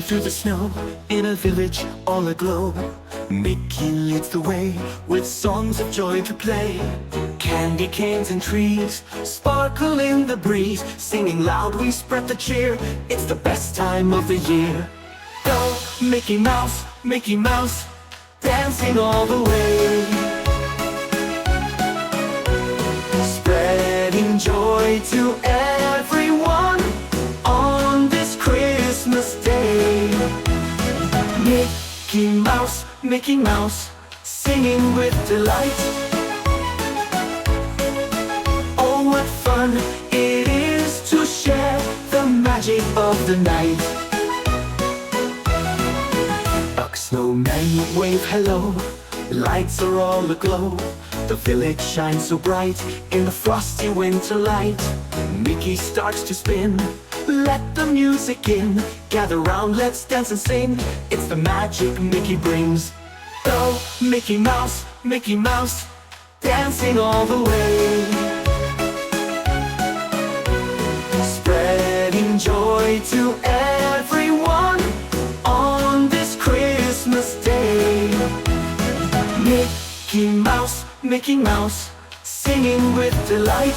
through the snow in a village all aglow. Mickey leads the way with songs of joy to play. Candy canes and trees sparkle in the breeze. Singing loud we spread the cheer. It's the best time of the year. Go Mickey Mouse, Mickey Mouse, dancing all the way. Spreading joy to everyone on this Christmas day. Mickey Mouse, Mickey Mouse, singing with delight. Oh, what fun it is to share the magic of the night. A snowman wave hello, lights are all aglow. The village shines so bright in the frosty winter light. Mickey starts to spin, let the music in. Gather round, let's dance and sing. It's the magic Mickey brings. Go Mickey Mouse, Mickey Mouse, dancing all the way. Spreading joy to everyone on this Christmas day. Mickey Mouse, Mickey Mouse, singing with delight.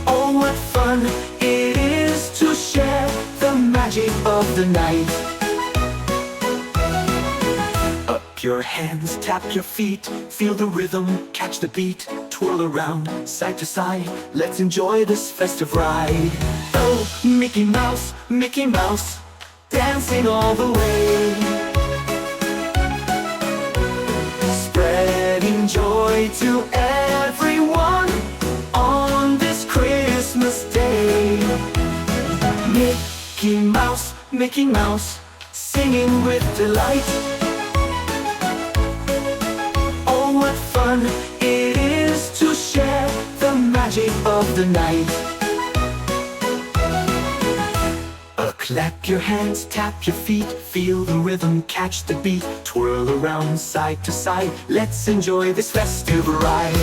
Oh, what fun it is to share the magic of the night. Up your hands, tap your feet, feel the rhythm, catch the beat. Twirl around, side to side, let's enjoy this festive ride. Oh, Mickey Mouse, Mickey Mouse, dancing all the way. Spreading joy to everyone on this Christmas day. Mickey Mouse, Mickey Mouse, singing with delight. Oh, what fun it is to share the magic of the night. Clap your hands, tap your feet, feel the rhythm, catch the beat. Twirl around side to side, let's enjoy this festive ride.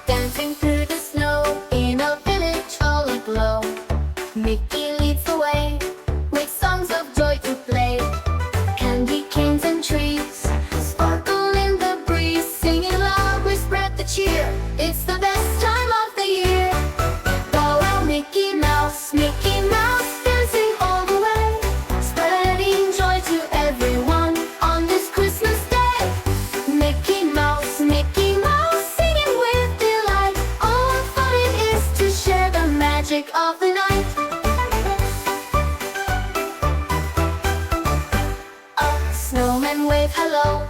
Dancing through the snow in a village all aglow. Mickey leads the way with songs of joy to play. Candy canes and trees sparkle in the breeze. Singing loud we spread the cheer. It's the best time of the year. Go out Mickey Mouse, Mickey Mouse, dancing all the way. Spreading joy to everyone on this Christmas day. Mickey Mouse, Mickey Mouse, singing with delight. Oh, what fun it is to share the magic of the night. Snowmen wave hello,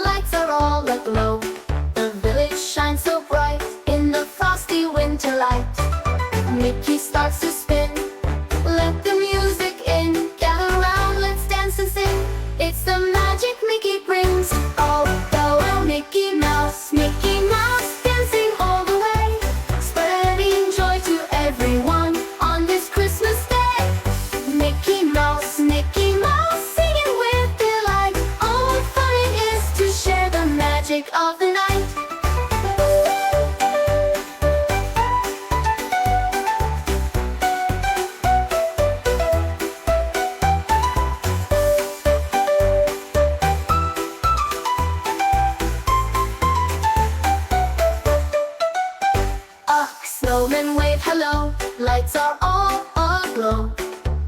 lights are all aglow. The village shines so bright in the frosty winter light. Mickey starts to spin, let the music in. Gather round, let's dance and sing. It's the magic Mickey brings. Oh, go well Mickey Mouse, Mickey Mouse, dancing all the way. Spreading joy to everyone on this Christmas day. Mickey Mouse, Mickey Mouse, singing with delight. Oh, what fun it is to share the magic of the night. Snowmen wave hello, lights are all aglow.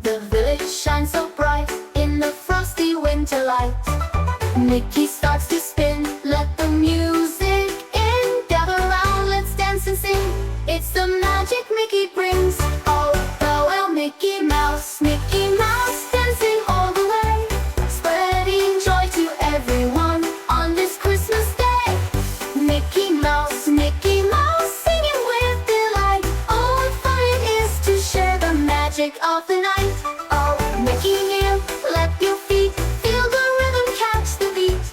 The village shines so bright in the frosty winter light. Mickey starts to spin, let the music in. Gather round, let's dance and sing. It's the magic Mickey brings. Oh, go well Mickey Mouse, Mickey Mouse, dancing all the way. Spreading joy to everyone on this Christmas day. Mickey Mouse, Mickey Mouse, singing with delight. Oh, what fun it is to share the magic of the night. Oh, Mickey near, let your feet feel the rhythm, catch the beat.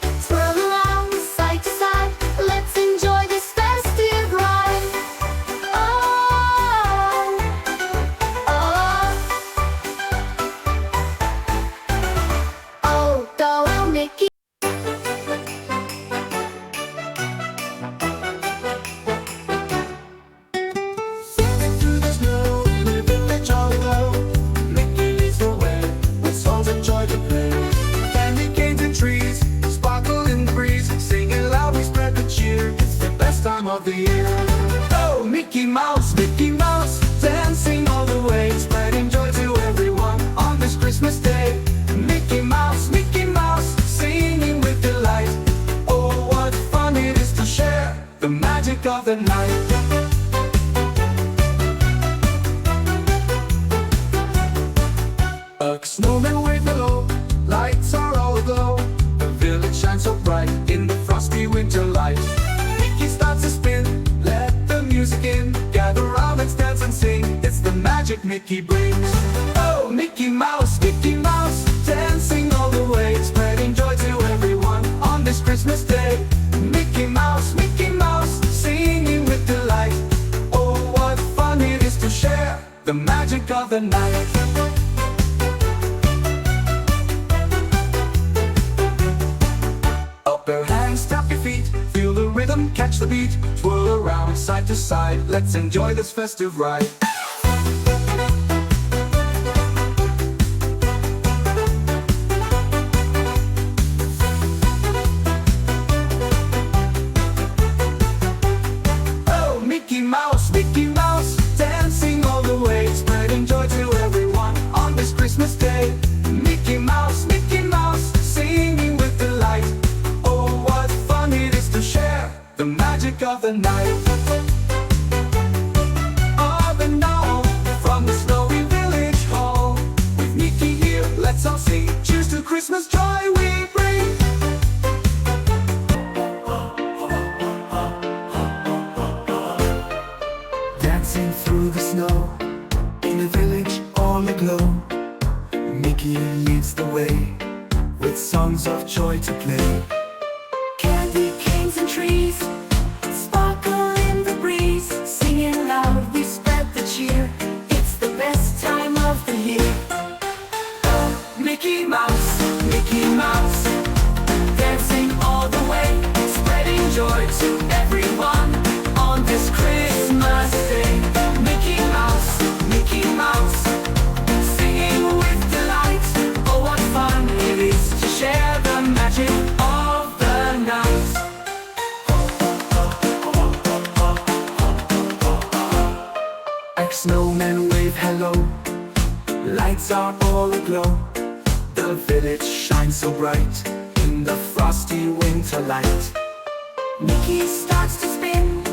of the year. Oh, Mickey Mouse, dancing all the way, spreading joy to everyone on this Christmas day. Mickey Mouse, singing with delight. Oh, what fun it is to share the magic of the night. A snowman wave below, lights are all aglow. The village shines so bright in the frosty winter light. Mickey starts to spin, let the music in. Gather round, let's dance and sing. It's the magic Mickey brings. Oh, Mickey Mouse, dancing all the way, spreading joy to everyone on this Christmas day. Mickey Mouse, singing with delight. Oh, what fun it is to share the magic of the night. Upper hands, tap your feet, feel the rhythm, catch the beat. Twirl around side to side, let's enjoy this festive ride. Oh, Mickey Mouse, dancing all the way, spreading joy to everyone on this Christmas day. Mickey Mouse, singing with delight. Share the magic of the night. Up and down from the snowy village hall, with Mickey here, let's all sing. Cheers to Christmas joy we bring. Dancing through the snow in a village all aglow, Mickey leads the way with songs of joy to play. Candy canes and trees sparkle in the breeze, singing loud we spread the cheer. It's the best time of the year. Oh, Mickey Mouse, dancing all the way, spreading joy to everyone on this Christmas day. Mickey Mouse, singing with delight. Oh, what fun it is to share the magic of the night. Snowmen wave hello, lights are all aglow. The village shines so bright in the frosty winter light. Mickey starts to spin,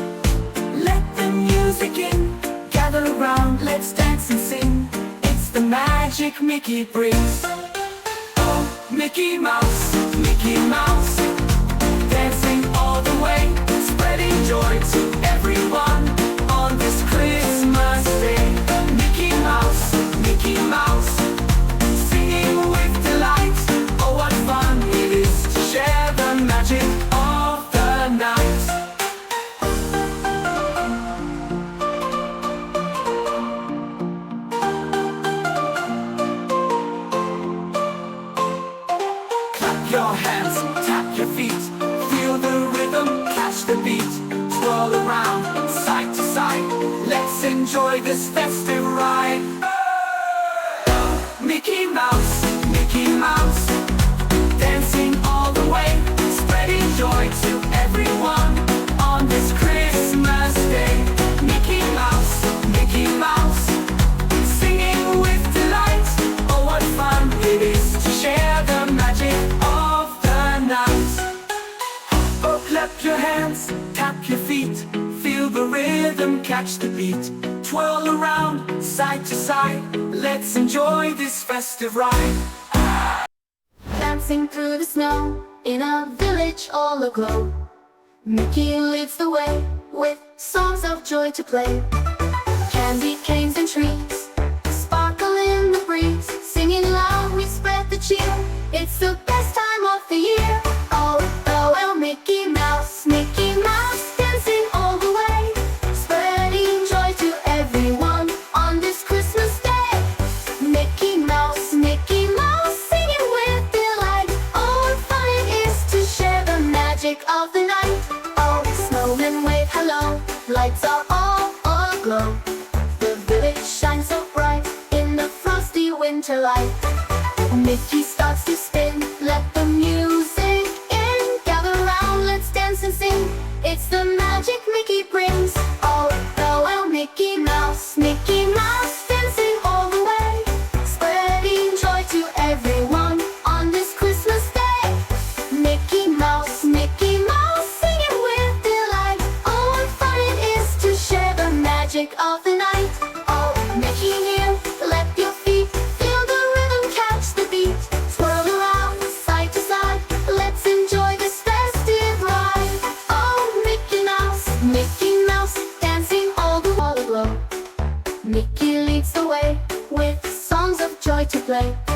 let the music in. Gather around, let's dance and sing. It's the magic Mickey brings. Oh, Mickey Mouse, dancing all the way, spreading joy to everyone on this Christmas day. Mickey Mouse, singing with delight. Oh, what fun it is to share the magic of the night. Clap your hands, tap your feet, feel the rhythm, catch the beat. Twirl around side to side, let's enjoy this festive ride. Mickey Mouse, dancing all the way, spreading joy to everyone on this Christmas day. Mickey Mouse, singing with delight. Oh, what fun it is to share the magic of the night. Oh, clap your hands, tap your feet, feel the rhythm, catch the beat. Twirl around side to side, let's enjoy this festive ride. Dancing through the snow in a village all aglow, Mickey leads the way with songs of joy to play. Candy canes and trees sparkle in the breeze, singing loud we spread the cheer. It's the best time of the year. Oh, Mickey Mouse, dancing all the way, spreading joy to everyone on this Christmas day. Mickey Mouse, singing with delight. Oh, what fun it is to share the magic of the night. Oh, snowmen wave hello, lights are all aglow. The village shines so bright in the frosty winter light. Mickey starts to spin, let the music in. Gather round, let's dance and sing. It's the magic Mickey play.